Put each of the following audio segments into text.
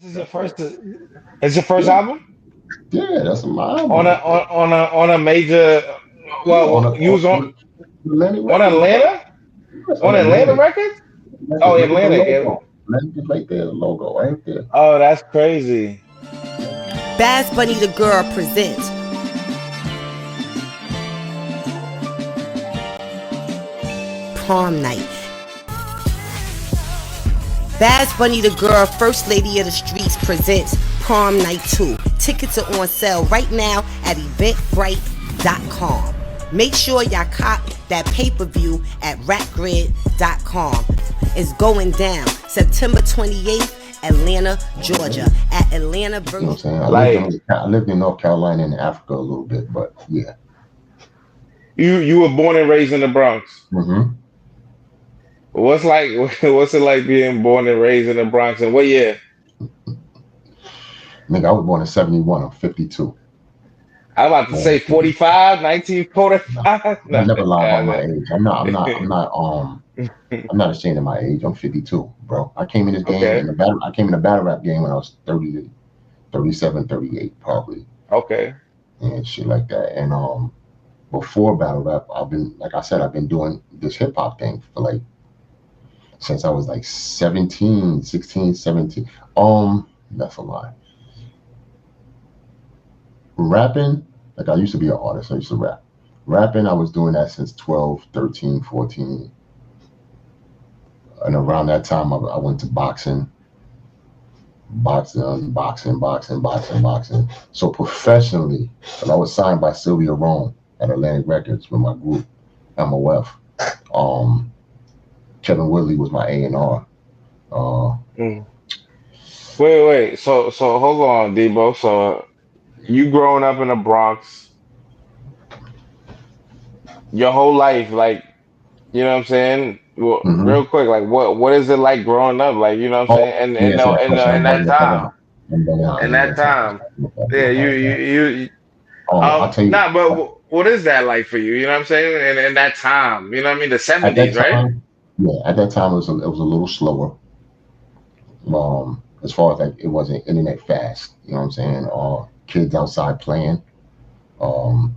This is your That's it. first. It's your first Yeah, album yeah, that's my on album a right there. on a major. Yeah, Well, you was on Atlantic on Records, bro. Atlanta Yes, on on Atlanta Atlantic. Records. Oh, Look at the Atlantic. logo. Atlantic is right there, the logo right there. Oh, that's crazy. Bass Bunny the Girl presents Prom Night. Bass Bunny the Girl, First Lady of the Streets presents Prom Night 2. Tickets are on sale right now at eventbrite.com. Make sure y'all cop that pay-per-view at rapgrid.com. It's going down September 28th, Atlanta, Georgia, at Atlanta. You know what I'm saying? Like I lived in North Carolina and Africa a little bit, but yeah. you were born and raised in the Bronx. Mm-hmm. What's like what's it like being born and raised in the Bronx? And what year? Nigga, I was born in 71. I'm 52. I'm about to Born say in 50. 45, No, 1945. I No, never lie about my yeah, age. I'm not ashamed of my age. I'm 52, bro. I came in this game okay, in the battle. I came in the battle rap game when I was 30, 37, 38, probably, okay. and shit like that. And before battle rap, like I said, I've been doing this hip hop thing for like since I was like 17, 16, 17. That's a lie. Rapping, like I used to be an artist. I used to rap. Rapping, I was doing that since 12, 13, 14. And around that time, I went to boxing. So professionally, and I was signed by Sylvia Rome at Atlantic Records with my group, MOF. Um, Kevin Woodley was my A&R. Uh, Mm. Wait. So hold on, Debo. So you growing up in the Bronx your whole life, like you know what I'm saying? Well, mhm. real quick, like what is it like growing up? Like you know what I'm Oh, saying? And yeah, so that question, in that time, I'm bringing that time. yeah, I'll tell you, nah, but what is that like for you? You know what I'm saying? In that time, you know what I mean? The at that 70s, right? time, yeah, at that time it was a little slower. As far as like it wasn't internet fast, you know what I'm saying? Kids outside playing. Um,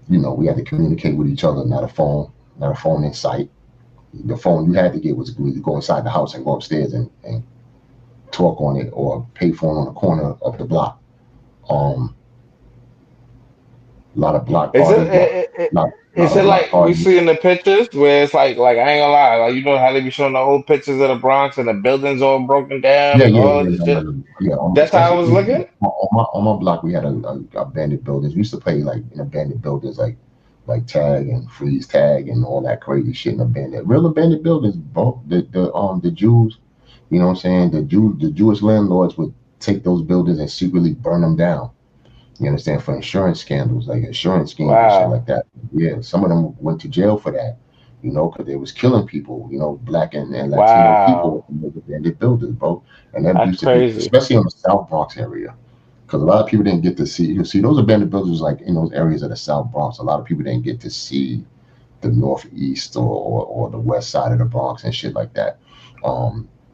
we had to communicate with each other, not a phone in sight. The phone you had to get was to go inside the house and go upstairs and talk on it or pay phone on the corner of the block. Um, a lot of block Is it, parties, it, it lot is of it block like we parties. see in the pictures where it's like I ain't gonna lie, like you know how they be showing the old pictures of the Bronx and the buildings all broken down Yeah, and yeah, all yeah, this no, no, shit? no, no. Yeah. That's how I Especially was looking. on my block, we had a abandoned buildings. We used to play like in abandoned buildings, like tag and freeze tag and all that crazy shit in real abandoned buildings, bro. The Jews, you know what I'm saying? The Jewish landlords would take those buildings and secretly burn them down. You understand, for insurance scandals, like insurance schemes and shit Wow, like that. Yeah, some of them went to jail for that, because they was killing people, black and Latino people wow, in those abandoned buildings, bro. And that that's used to be, crazy. especially in the South Bronx area, because a lot of people didn't get to see. You see, those abandoned buildings, like in those areas of the South Bronx, a lot of people didn't get to see the Northeast or the West side of the Bronx and shit like that.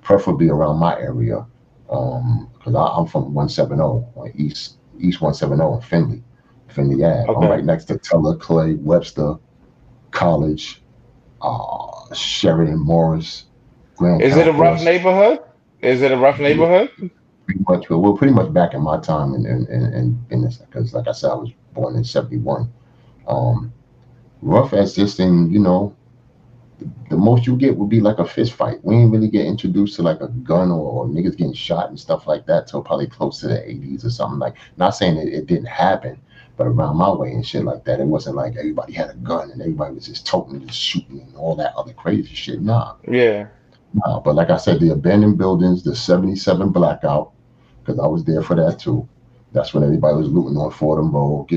Preferably around my area, because I'm from 170 on East 170 in Finley Ave. I'm Okay. right next to Teller, Clay, Webster, College, Sheridan, Morris, Grand Is it a rough Concourse. neighborhood? Is it a rough Yeah, neighborhood? pretty much. Well, we're pretty much back in my time in this, because like I said, I was born in 71. Um, Rough as this thing, the most you get would be like a fist fight. We ain't really get introduced to like a gun or niggas getting shot and stuff like that till probably close to the 80s or something. Like, not saying it didn't happen, but around my way and shit like that, it wasn't like everybody had a gun and everybody was just toting and shooting and all that other crazy shit. Yeah. Nah. But like I said, the abandoned buildings, the 77 blackout, because I was there for that too. That's when everybody was looting on Fordham Road,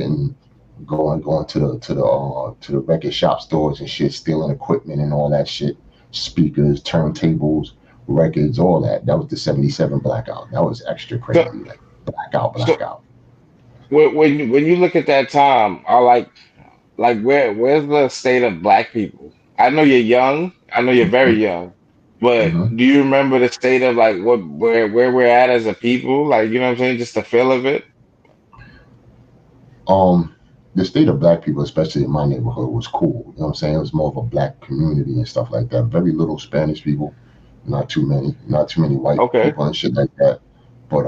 going to the record shop stores and shit, stealing equipment and all that shit, speakers, turntables, records, all that. That was the 77 blackout. That was extra So crazy, like blackout, so blackout. when you look at that time, are like where's the state of black people? I know you're young. I know you're very young. But Hmm. do you remember the state of like where we're at as a people? Like, you know what I'm saying? Just the feel of it. Um, the state of black people, especially in my neighborhood, was cool. You know what I'm saying? It was more of a black community and stuff like that. Very little Spanish people, not too many white Okay. people and shit like that. But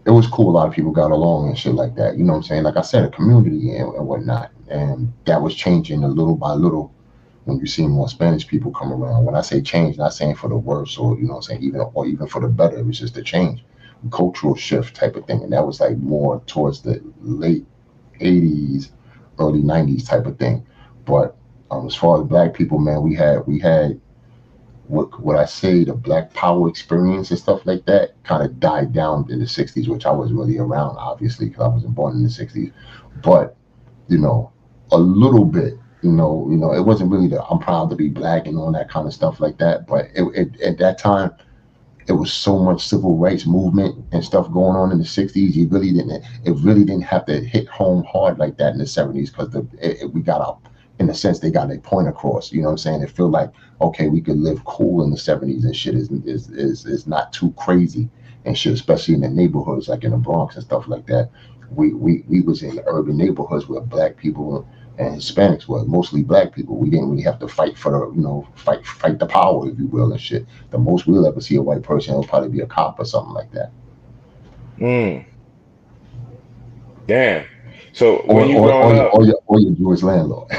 it was cool. A lot of people got along and shit like that. You know what I'm saying? Like I said, a community and whatnot. And that was changing a little by little when you see more Spanish people come around. When I say change, not saying for the worse or you know what I'm saying, even for the better. It was just a change, cultural shift type of thing. And that was like more towards the late 80s, early 90s type of thing. But as far as black people, man, we had what I say the black power experience and stuff like that kind of died down in the 60s, which I was really around, obviously, because I wasn't born in the 60s. But you know, a little bit. It wasn't really the I'm proud to be black and all that kind of stuff like that. But at that time, it was so much civil rights movement and stuff going on in the 60s. It really didn't have to hit home hard like that in the 70s because we got up in a sense they got a point across. You know what I'm saying? It feel like okay, we could live cool in the 70s and shit is not too crazy and shit, especially in the neighborhoods like in the Bronx and stuff like that. We was in urban neighborhoods where black people and Hispanics were mostly black people. We didn't really have to fight for the fight the power, if you will, and shit. The most we'll ever see a white person will probably be a cop or something like that, Mm, damn. So when you or growing or your up, or your, or your Jewish landlord.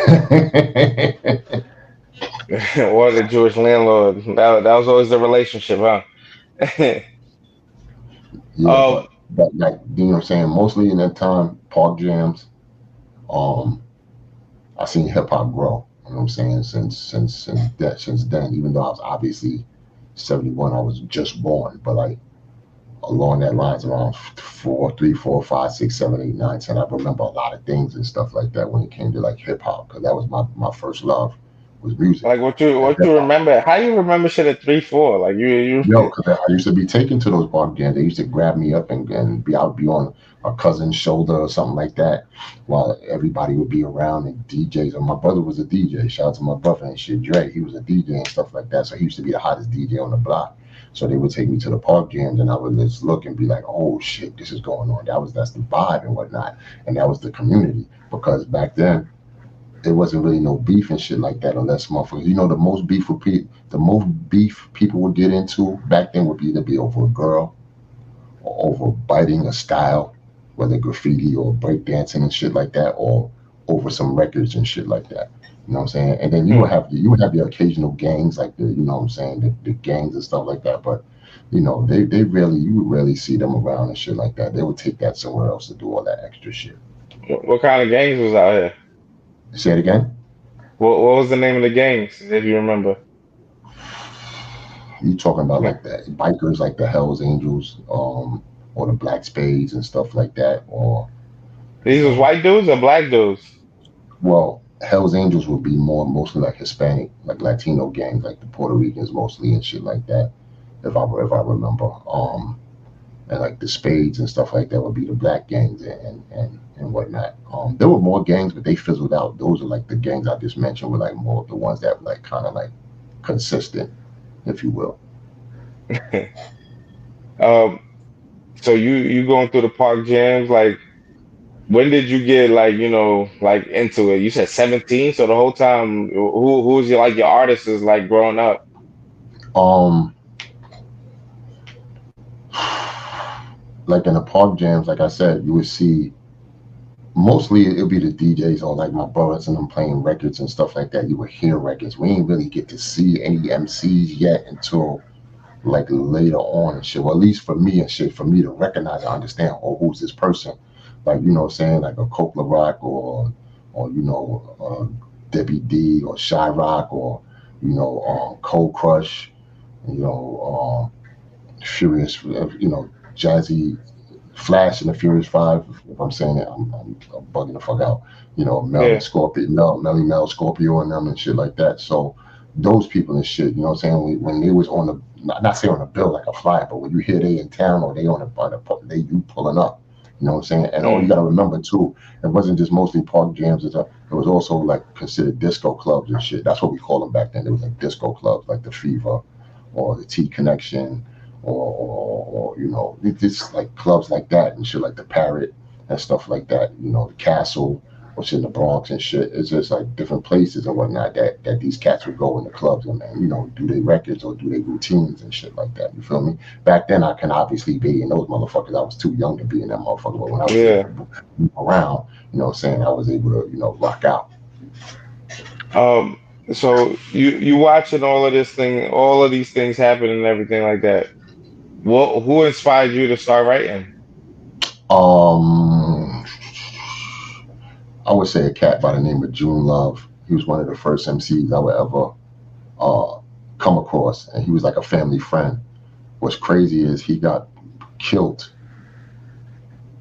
or the Jewish landlord, that was always the relationship, huh? Yeah, um, but like you know what I'm saying. Mostly in that time, park jams. Um, I seen hip hop grow. You know what I'm saying since then. Even though I was obviously 71, I was just born, but like along that lines around 4, 3, 4, 5, 6, 7, 8, 9, 10. I remember a lot of things and stuff like that when it came to like hip hop because that was my first love was music like and what hip you hop. remember? How you remember shit at 3, 4? Like Yo, you. because I used to be taken to those bar jams. They used to grab me up and I would be on a cousin's shoulder or something like that while everybody would be around and DJs. And my brother was a DJ. Shout out to my brother and shit, Dre. He was a DJ and stuff like that. So he used to be the hottest DJ on the block. So they would take me to the park jams and I would just look and be like, oh shit, this is going on. That's the vibe and whatnot. And that was the community. Because back then it wasn't really no beef and shit like that unless motherfuckers. The most beef people would get into back then would either be over a girl or over biting a style, whether graffiti or breakdancing and shit like that, or over some records and shit like that. You know what I'm saying? And then Hmm. you would have your occasional gangs like the you know what I'm saying the gangs and stuff like that, but they really you would rarely see them around and shit like that. They would take that somewhere else to do all that extra shit. What kind of gangs was out here? Say it again. What was the name of the gangs, if you remember? You talking about Like, like the bikers, like the Hell's Angels, or the Black Spades and stuff like that, or these was um, white dudes or black dudes? well, Hell's Angels would be mostly like Hispanic, like Latino gangs, like the Puerto Ricans mostly and shit like that. If I remember, and like the Spades and stuff like that would be the black gangs and whatnot. There were more gangs, but they fizzled out. Those are like the gangs I just mentioned were like more of the ones that were like kind of like consistent, if you will. um, so you going through the park jams? Like, when did you get like like into it? You said 17, so the whole time, who's your like your artists is like growing up? Um, like in the park jams, like I said, you would see mostly it'd be the DJs or like my brothers and them playing records and stuff like that. You would hear records. We ain't really get to see any MCs yet until like later on and shit. Well, at least for me and shit, for me to recognize and understand, oh, who's this person? Like, you know what I'm saying? Like a Coke Rock or Debbie D or Shy Rock or, Cold Crush, you know, Furious, Jazzy Flash and the Furious Five. If I'm saying it, I'm bugging the fuck out. Mel and Yeah. Scorpio, Melly Mel, Scorpio, and them and shit like that. So those people and shit, you know what I'm saying? When they was on the, not say on the bill like a flyer, but when you hear they in town or they they you pulling up. You know what I'm saying? And all you Mm. gotta remember too, it wasn't just mostly park jams. It was also like considered disco clubs and shit. That's what we call them back then. It was like disco clubs, like the Fever. or the T Connection, or just like clubs like that and shit, like the Parrot and stuff like that. The Castle, which in the Bronx and shit. It's just like different places and whatnot that these cats would go in the clubs and do they records or do they routines and shit like that. You feel me? Back then, I can obviously be in those motherfuckers. I was too young to be in that motherfucker, but when I was able Yeah. to move around, saying I was able to, rock out. Um, so you watching all of these things happen and everything like that. Who inspired you to start writing? Um, I would say a cat by the name of June Love. He was one of the first MCs I would ever uh, come across, and he was like a family friend. What's crazy is he got killed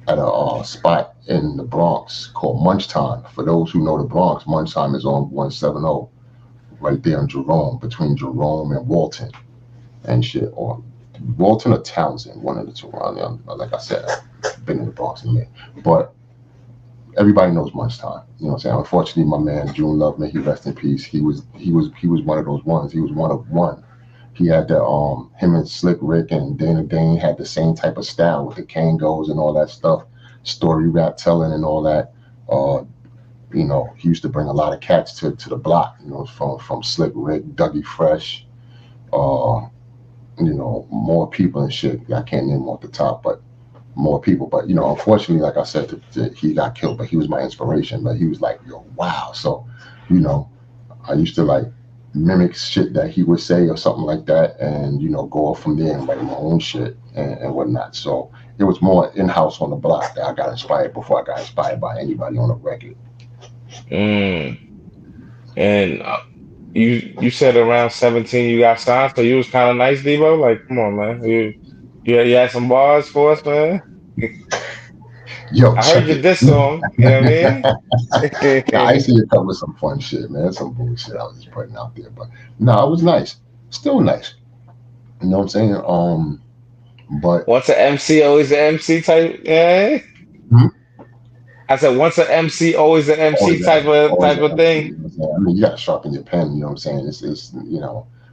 at a spot in the Bronx called Munch Time. For those who know the Bronx, Munch Time is on 170, right there in Jerome, between Jerome and Walton and shit, or Walton or Townsend, one of the two around there. Like I said, I've been in the Bronx in a minute, but everybody knows Munch Time. You know what I'm saying? Unfortunately, my man June Love, may he rest in peace. He was one of those ones. He was one of one. He had the him and Slick Rick and Dana Dane had the same type of style with the Kangos and all that stuff, story rap telling and all that. He used to bring a lot of cats to the block. From Slick Rick, Dougie Fresh, more people and shit. I can't name them off the top, but more people. But unfortunately, like I said, he got killed. But he was my inspiration. But he was like, yo, wow. So, I used to like mimic shit that he would say or something like that, and go off from there and write my own shit and whatnot. So it was more in house on the block that I got inspired before I got inspired by anybody on a record. Mm. And you said around 17 you got signed, so you was kind of nice, Debo. Like, come on, man. You had some bars for us, man. Yo, I heard check your it. diss song. You know what Nah, I I used to cover some fun shit, man. Some bullshit I was just putting out there, but no, it was nice. Still nice. You know what I'm saying? But Once an MC, always an MC type. Yeah. hmm, I said once an MC, always an MC always type an of MC. thing. You know what I'm saying? I mean, you got to sharpen your pen. You know what I'm saying? It's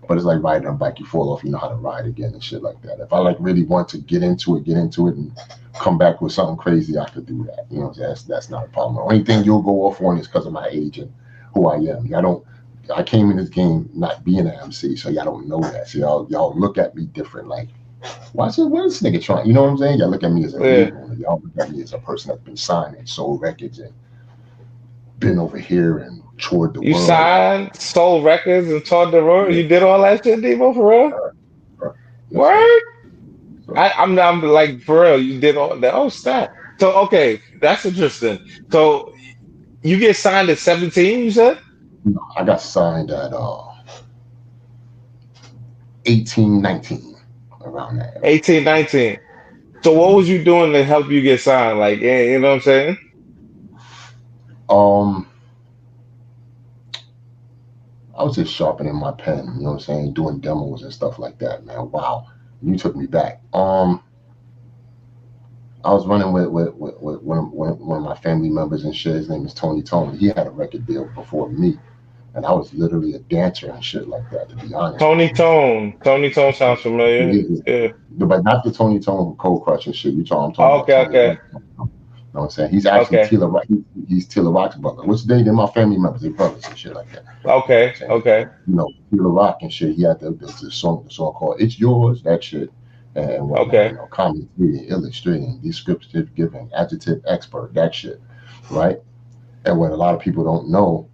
but it's like riding a bike. You fall off, you know how to ride again and shit like that. If I like really want to get into it, and come back with something crazy, I could do that. You know what I'm saying? That's not a problem. The only thing you'll go off on is because of my age and who I am. I came in this game not being an MC, so y'all don't know that. So y'all look at me different. Like, what's this nigga trying? You know what I'm saying? Y'all look at me as a Yeah. label. Y'all look at me as a person that's been signed and sold records and been over here and toured the You world. signed, sold records, and toured the road. Yeah, You did all that shit, Debo, for real? right. Yes, sir. Word? So I'm like for real. You did all that. Oh, snap. So okay, that's interesting. So you get signed at 17. You said I got signed at 18, 19, around that area. 18, 19. So what was you doing to help you get signed? Like, you know what I'm saying? Um, I was just sharpening my pen, you know what I'm saying, doing demos and stuff like that, man. Wow, you took me back. I was running with one of my family members and shit. His name is Tony Tone. He had a record deal before me, and I was literally a dancer and shit like that. To be honest with Tony you, Tone. Tony Tone sounds familiar. yeah, Yeah. but not the Tony Tone who cold crush and shit. I'm talking Oh, about okay, Tony okay, Love. You know what I'm saying? He's actually okay, Tila Rock. He's Tila Rock's brother. Which they're my family members, they brothers and shit like that. You know what I'm okay, saying? okay, Tila Rock and shit. He had the song called "It's Yours," that shit, and whatnot. okay. Commentary, illustrating, descriptive giving, adjective expert, that shit, right? And what a lot of people don't know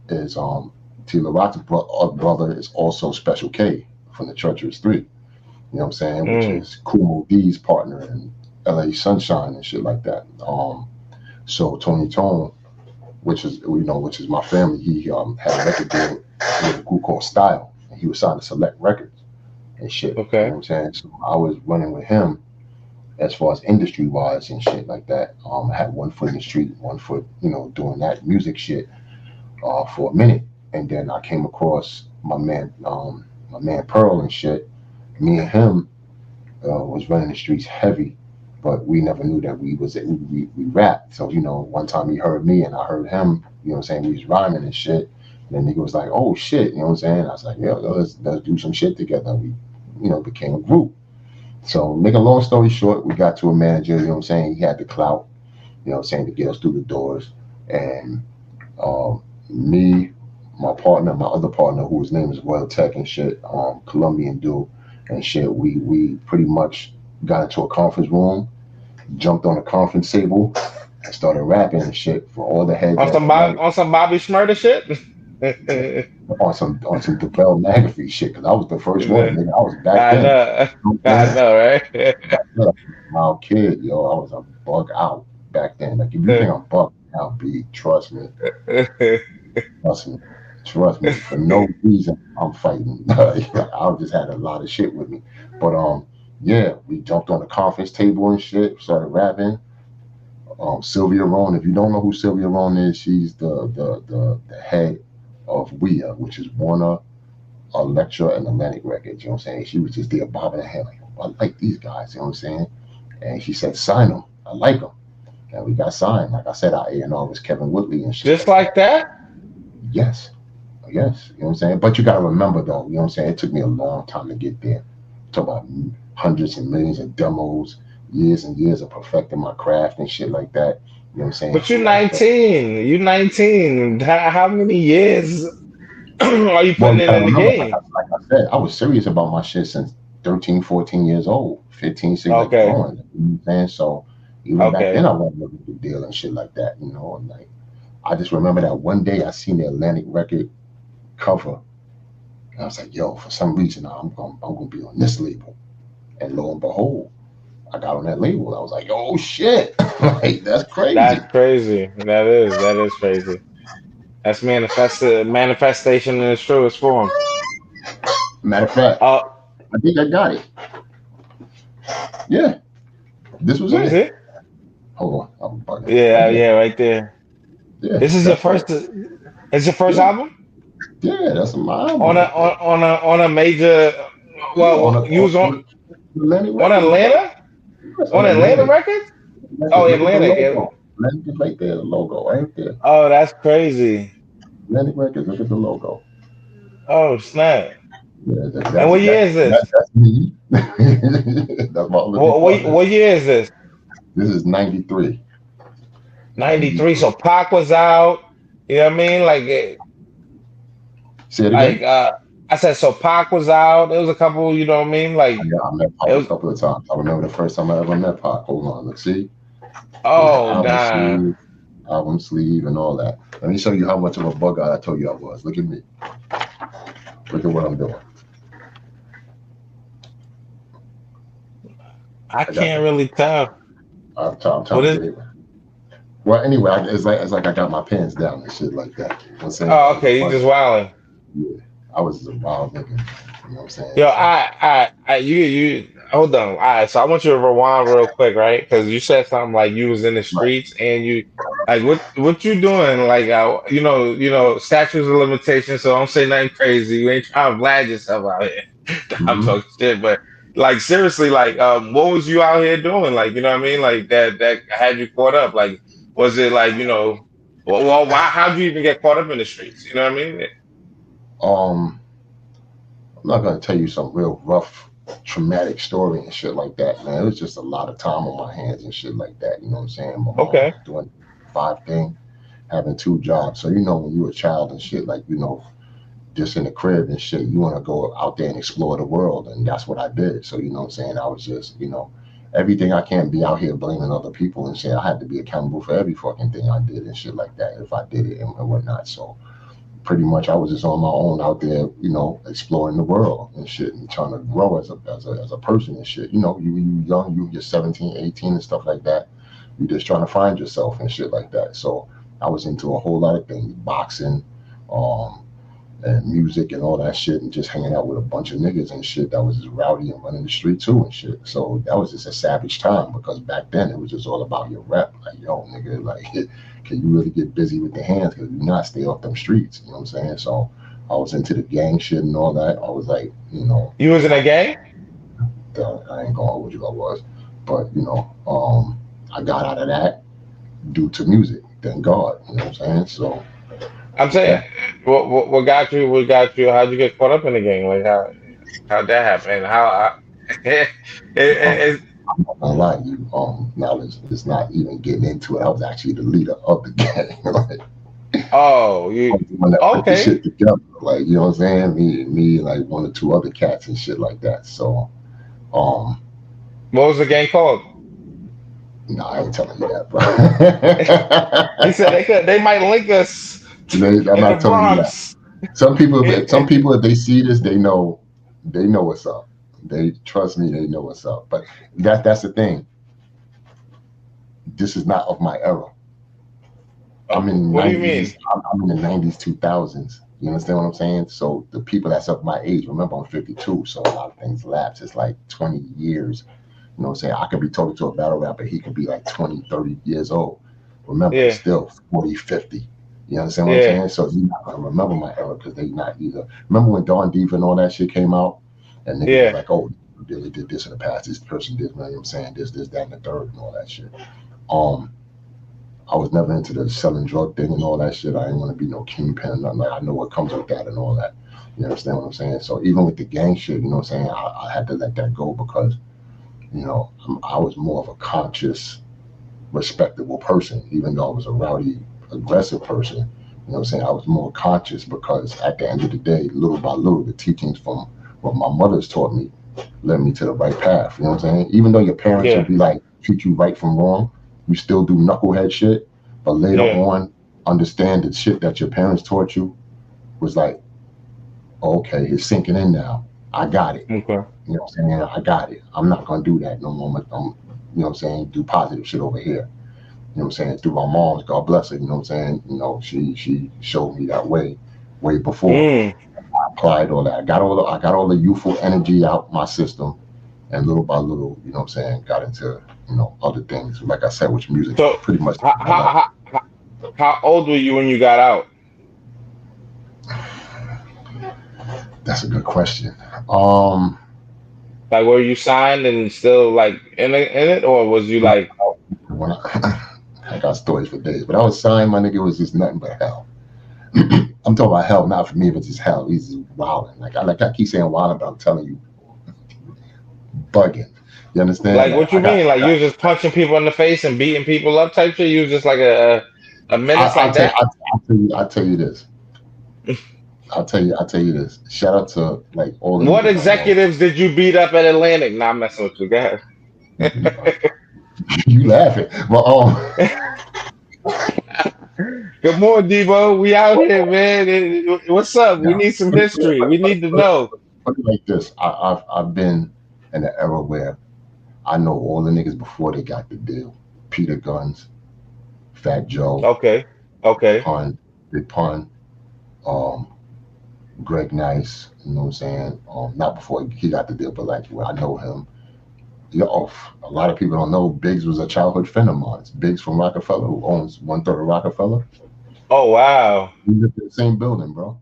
is Tila Rock's brother is also Special K from the Treacherous Three. You know what I'm saying? Which Mm, is Kumo D's partner in LA Sunshine and shit like that. So Tony Tone, which is my family, he had a record deal with a group called Style, and he was signed to Select Records and shit. You know okay. what I'm saying? So I was running with him as far as industry wise and shit like that. I had one foot in the street, one foot, doing that music shit for a minute, and then I came across my man Pearl and shit. Me and him was running the streets heavy, but we never knew that we rapped. So one time he heard me and I heard him. You know what I'm saying? We was rhyming and shit, And the nigga was like, oh shit, you know what I'm saying? I was like, yeah, let's do some shit together. We, became a group. So make a long story short, we got to a manager, you know what I'm saying? He had the clout, you know what I'm saying, to get us through the doors. And me, my partner, my other partner, whose name is Royal Tech and shit, Colombian dude and shit, we pretty much got into a conference room, jumped on a conference table, and started rapping and shit for all the heads at the night On some Bobby Schmurder shit. on some DeBell McAfee shit, because I was the first one, nigga. I was back I then. know, You I know know, right? what I'm saying? Wild kid, yo. I was a bug out back then. Like if you think I'm bugged out, B, trust me, trust me. For no reason, I'm fighting. I just had a lot of shit with me. But yeah, we jumped on the conference table and shit, started rapping. Sylvia Rohn, if you don't know who Sylvia Rohn is, she's the head of WIA, which is Warner, Elektra, and Atlantic Records. You know what I'm saying? She was just there bobbing her head like, I like these guys. You know what I'm saying? And she said, sign them. I like them. And we got signed. Like I said, our A&R was Kevin Woodley and shit Just like like that. that? Yes. Yes. You know what I'm saying? But you got to remember, though, you know what I'm saying? It took me a long time to get there. Talk about hundreds and millions of demos, years and years of perfecting my craft and shit like that. You know what I'm saying? But you're So, like, 19. You're 19. How many years are you well, putting you in got to the remember, game? like I said, I was serious about my shit since 13, 14 years old, 15, 16, like Okay. growing. You know what I'm saying? So, even back then, Okay. I wasn't a big deal and shit like that, you know. And like, I just remember that one day I seen the Atlantic record cover, and I was like, yo, for some reason, I'm gonna be on this label. And lo and behold, I got on that label. I was like, oh shit, like that's That's crazy. crazy. That is crazy. That's manifestation in its truest form. Matter of fact, Oh, I think I got it. Yeah, this was let me it. see. Hold on, I'm bugging. Yeah, Right there. yeah, right there. Yeah, This is your that's it. first. It's your first Yeah, album yeah, that's my album on right there. on a major. Yeah, on Well, a you was Atlantic on Records, bro. Atlanta Yes, on on Atlanta Atlantic. Records. Oh, Atlantic. Look at the Atlanta. Yeah. logo. Atlantic is right there, the logo right there. Oh, that's crazy. Atlantic Records. Look at the logo. Oh, snap. Yeah, And what year is this? that's me. That's my other partner. What year is this? This is 93. 93. 93. So Pac was out. You know what I mean? Say it Like again. I said, so Pac was out. There was a couple. You know what I mean? Like Yeah, I met it Pac a was. couple of times. I remember the first time I ever met Pac. Hold on, let's see. Here's the Oh, nah. album sleeve, and all that. Let me show you how much of a bug out I told you I was. Look at me. Look at what I'm doing. I I got can't the. really tell. I'm What trying to is? get it. Well, anyway, it's like I got my pants down and shit like that. You know what I'm saying? I Oh, was a okay. You bug. just wilding. Yeah, I was just a wild nigga. You know what I'm saying? Yo, So, you. Hold on. All right. So I want you to rewind real quick, right? Because you said something like you was in the right. streets and you, like, what you doing? Like, statutes of limitations. So don't say nothing crazy. You ain't trying to blast yourself out here. I'm Hmm. talking shit, but like seriously, like, what was you out here doing? Like, you know what I mean? Like that had you caught up. Like, was it like, why? How'd you even get caught up in the streets? You know what I mean? Um, I'm not gonna tell you some real rough, traumatic story and shit like that, man. It was just a lot of time on my hands and shit like that. You know what I'm saying? My mom Okay. was doing 5 thing, having 2 jobs. So when you're a child and shit, like just in the crib and shit, you want to go out there and explore the world, and that's what I did. So you know what I'm saying? I was just everything. I can't be out here blaming other people and say I had to be accountable for every fucking thing I did and shit like that if I did it and whatnot. So pretty much I was just on my own out there, exploring the world and shit and trying to grow as a person and shit. You young, you're 17, 18 and stuff like that. You're just trying to find yourself and shit like that. So I was into a whole lot of things, boxing, um, and music and all that shit, and just hanging out with a bunch of niggas and shit that was just rowdy and running the street too and shit. So that was just a savage time because back then it was just all about your rep. Like, yo, nigga, like, can you really get busy with the hands? Because you not stay off them streets. You know what I'm saying? So I was into the gang shit and all that. I was like, You was in a gang? I ain't going with you, I was, but I got out of that due to music. Thank God. You know what I'm saying? So I'm saying, that. What got you? What got you? How'd you get caught up in the game? Like how'd that happen? It, Um, it, I'm not gonna lie to you. Now it's not even getting into it. I was actually the leader of the gang. Like, oh, I you was the one that put the okay? shit together. Like, you know what I'm saying? Me, like one or two other cats and shit like that. So, um, What was the game called? no, I ain't telling you that, He said bro. they might link us I'm in the not telling you that. Bronx. Some people, if they see this, they know what's up. They trust me, they know what's up. But that's the thing. This is not of my era. I'm in the What do you mean? 90s. I'm in the 90s, 2000s. You understand what I'm saying? So the people that's of my age, remember I'm 52, so a lot of things lapse. It's like 20 years. You know what I'm saying? I could be talking to a battle rapper, he could be like 20, 30 years old. Remember, it's Yeah, still 40, 50. You understand what I'm yeah, saying? So you're not gonna remember my era because they not either. Remember when Dawn Diva and all that shit came out, and niggas was yeah. like, "Oh, Billy did this in the past. This person did." You know what I'm saying? This, that, and the third, and all that shit. Um, I was never into the selling drug thing and all that shit. I didn't want to be no kingpin. Nothing like I know what comes with that and all that. You understand what I'm saying? So even with the gang shit, you know what I'm saying? I had to let that go because I was more of a conscious, respectable person, even though I was a rowdy, aggressive person. You know what I'm saying? I was more conscious because at the end of the day, little by little, the teachings from what my mother's taught me led me to the right path. You know what I'm saying? Even though your parents will Yeah, be like, treat you right from wrong, you still do knucklehead shit. But later yeah. on, understand that shit that your parents taught you was like, okay, it's sinking in now. I got it. Okay. You know what I'm saying? I got it. I'm not gonna do that no more. You know what I'm saying? Do positive shit over here. You know what I'm saying? Through my mom's, God bless her. You know what I'm saying? She showed me that way before. Mm. I applied all that. I got all the youthful energy out my system, and little by little, you know what I'm saying, got into other things. Like I said, which music So pretty much how, my life. how how how old were you when you got out? That's a good question. Um, Like, were you signed and still like in it, or was you like, when I got stories for days, but I was signed, my nigga, it was just nothing but hell. I'm talking about hell, not for me, but just hell. He's just wilding. Like I keep saying wilding, but I'm telling you, bugging. You understand? Like what you mean? Like you was just punching people in the face and beating people up type shit? You was just like a menace I like that? I'll tell you this. I'll tell you this. Shout out to like all the What niggas I know. executives did you beat up at Atlantic? Nah, I'm messing with you. Go You laughing, but Good morning, Debo. We out here, man. What's up? We no. need some history. We need to know. Put it like this. I've been in an era where I know all the niggas before they got the deal. Peter Guns, Fat Joe, Okay. Okay. Big Pun, um, Greg Nice. You know what I'm saying? Not before he got the deal, but like when I know him. A lot of people don't know Biggs was a childhood friend of mine. Biggs from Rockefeller, who owns 1/3 of Rockefeller. Oh wow. We lived in the same building, bro.